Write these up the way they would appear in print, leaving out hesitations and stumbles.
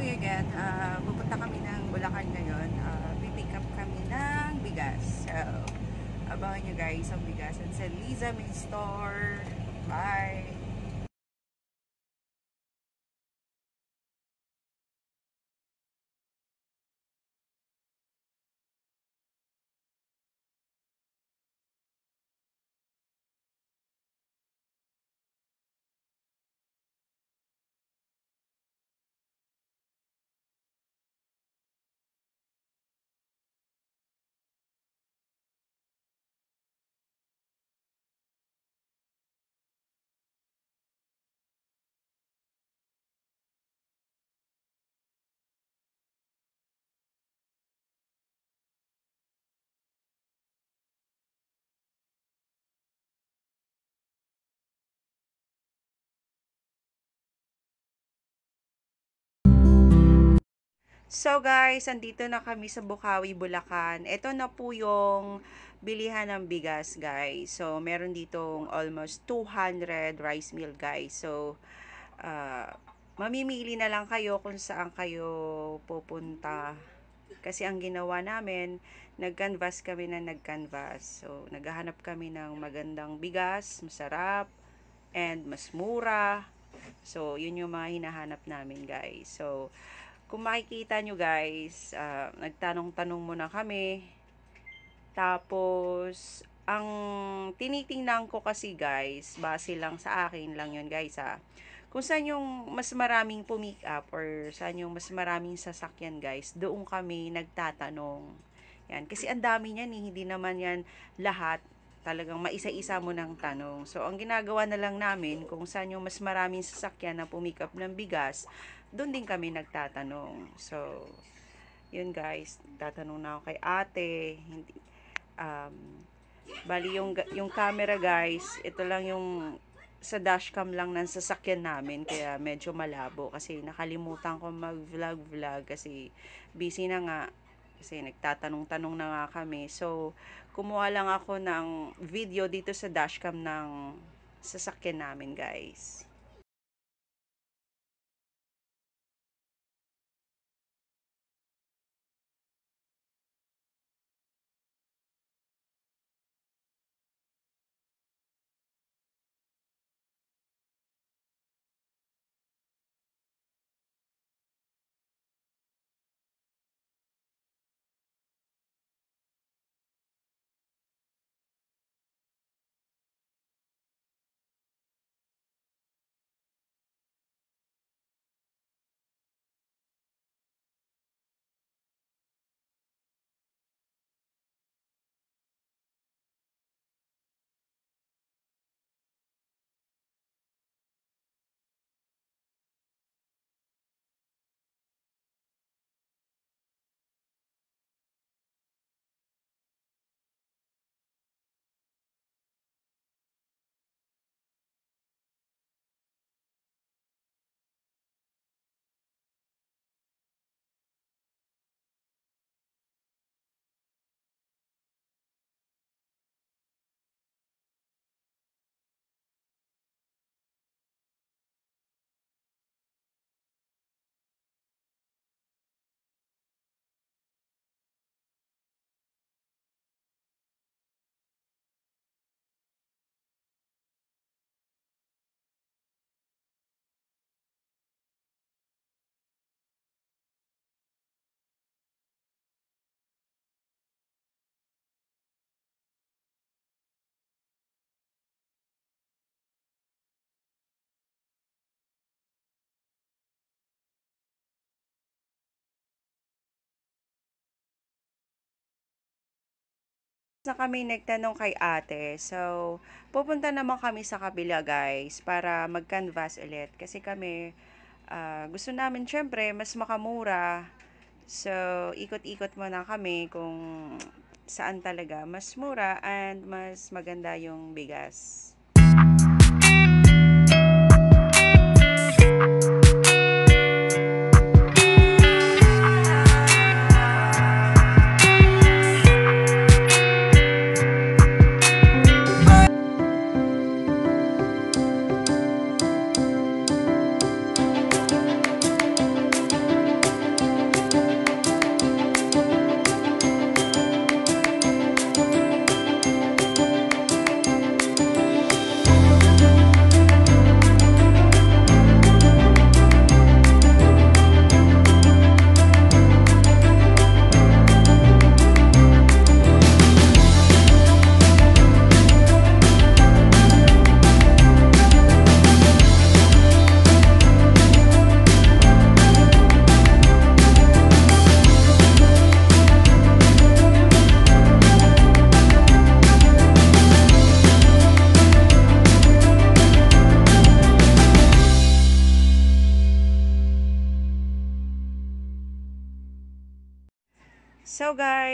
me again. Pupunta kami ng Bulacan ngayon. Pipick up kami ng bigas. So, abangan nyo guys ang bigasan sa Liza Main Store. Bye! So guys, andito na kami sa Bukawi, Bulacan. Ito na po yung bilihan ng bigas guys. So, meron ditong almost 200 rice meal guys. So, mamimili na lang kayo kung saan kayo pupunta. Kasi ang ginawa namin, nag-canvas kami na nag-canvas. So, naghahanap kami ng magandang bigas, masarap, and mas mura. So, yun yung mga hinahanap namin guys. So, kung makikita nyo guys, nagtanong-tanong muna kami. Tapos, ang tinitingnan ko kasi guys, base lang sa akin lang yun guys kung saan yung mas maraming pumick up or saan yung mas maraming sasakyan guys, doon kami nagtatanong. Yan, kasi ang dami niyan hindi naman yan lahat talagang maisa-isa mo ng tanong. So, ang ginagawa na lang namin, kung saan yung mas maraming sasakyan na pumick up ng bigas, doon din kami nagtatanong. So, yun guys, tatanong na ako kay ate, hindi, um, bali yung camera guys, ito lang yung sa dashcam lang ng sasakyan namin, kaya medyo malabo kasi nakalimutan ko mag vlog kasi busy na nga kasi nagtatanong-tanong na nga kami. So kumuha lang ako ng video dito sa dashcam ng sasakyan namin guys. Na kami nagtanong kay ate. So, pupunta naman kami sa kabila guys para mag-canvas ulit. Kasi kami, gusto namin syempre mas makamura. So, ikot-ikot muna kami kung saan talaga mas mura and mas maganda yung bigas.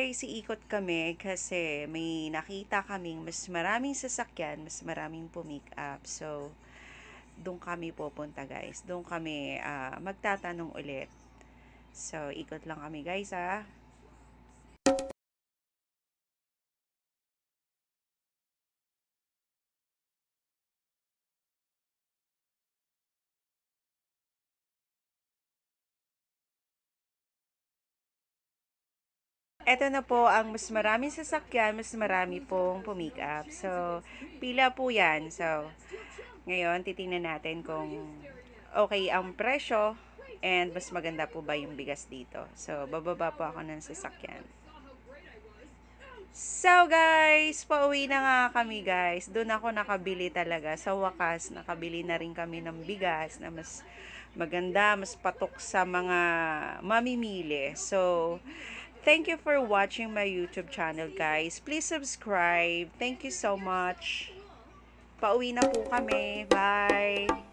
guys, iikot kami kasi may nakita kaming mas maraming sasakyan, mas maraming pumick up. So, doon kami pupunta guys. Doon kami magtatanong ulit. So, ikot lang kami guys ha. Eto na po ang mas maraming sasakyan, mas marami pong pumick up. So, pila po yan. So, ngayon, titingnan natin kung okay ang presyo and mas maganda po ba yung bigas dito. So, bababa po ako ng sasakyan. So guys, pauwi na nga kami guys. Doon ako nakabili talaga. Sa wakas, nakabili na rin kami ng bigas na mas maganda, mas patok sa mga mamimili. So, thank you for watching my YouTube channel guys. Please subscribe. Thank you so much. Pauwi na po kami. Bye!